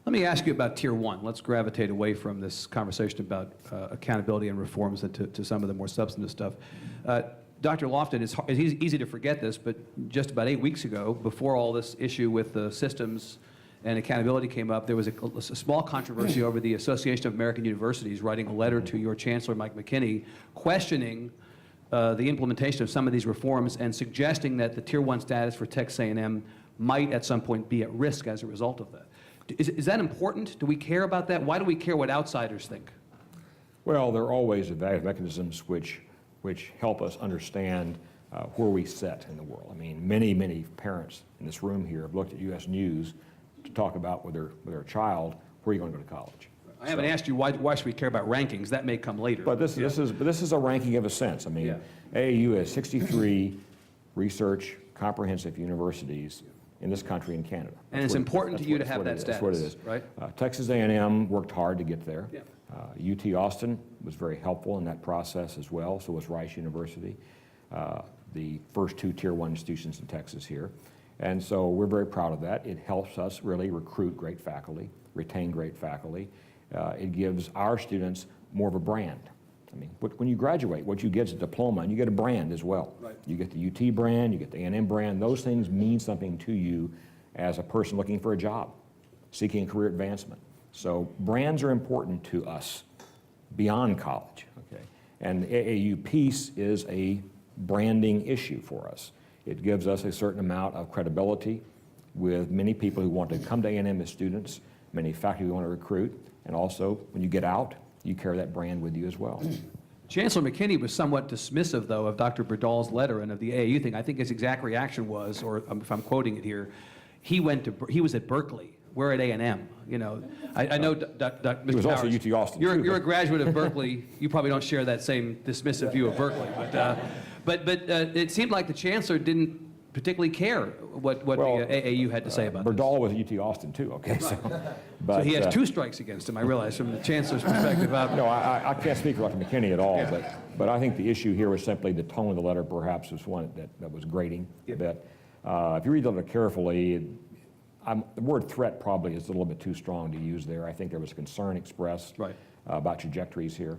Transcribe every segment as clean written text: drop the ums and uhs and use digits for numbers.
Let me ask you about Tier 1. Let's gravitate away from this conversation about accountability and reforms to some of the more substantive stuff. Dr. Lofton, it's easy to forget this, but just about 8 weeks ago, before all this issue with the systems and accountability came up, there was a small controversy over the Association of American Universities writing a letter to your Chancellor, Mike McKinney, questioning the implementation of some of these reforms and suggesting that the Tier 1 status for Texas A&M might at some point be at risk as a result of that. Is that important? Do we care about that? Why do we care what outsiders think? Well, there are always evaluative mechanisms which help us understand where we sit in the world. I mean, many parents in this room here have looked at U.S. News to talk about with their child, where are you going to go to college? I haven't asked you why should we care about rankings. That may come later. But this is a ranking of a sense. I mean, yeah. AAU has 63 research comprehensive universities in this country and Canada. And it's important to you to have that status, that's what it is. Right? Texas A&M worked hard to get there. Yeah. UT Austin was very helpful in that process as well, so was Rice University, the first 2 Tier 1 institutions in Texas here. And so we're very proud of that. It helps us really recruit great faculty, retain great faculty. It gives our students more of a brand. I mean, when you graduate, what you get is a diploma, and you get a brand as well. Right. You get the UT brand, you get the A&M brand. Those things mean something to you as a person looking for a job, seeking career advancement. So brands are important to us beyond college, okay? And the AAU piece is a branding issue for us. It gives us a certain amount of credibility with many people who want to come to A&M as students, many faculty who want to recruit, and also when you get out, you carry that brand with you as well. Chancellor McKinney was somewhat dismissive, though, of Dr. Berdal's letter and of the AAU thing. I think his exact reaction was, or if I'm quoting it here, he was at Berkeley. We're at A&M. You know, I know, Mr. He was Powers, also UT Austin. You're a graduate of Berkeley. You probably don't share that same dismissive view of Berkeley, but it seemed like the chancellor didn't particularly care what the AAU had to say about Berdal was at UT Austin too. Okay, right. But, so he has 2 strikes against him. I realize from the chancellor's perspective. No, I can't speak for Dr. McKinney at all, Yeah. but I think the issue here was simply the tone of the letter. Perhaps was one that was grating a bit. If you read the letter carefully, the word threat probably is a little bit too strong to use there. I think there was concern expressed about trajectories here.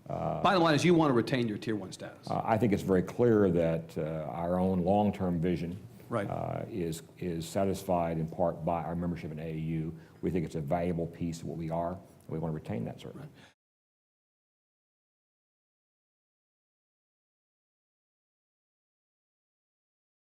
Bottom line is you want to retain your Tier 1 status. I think it's very clear that our own long-term vision is satisfied in part by our membership in AAU. We think it's a valuable piece of what we are, and we want to retain that, certainly. Right.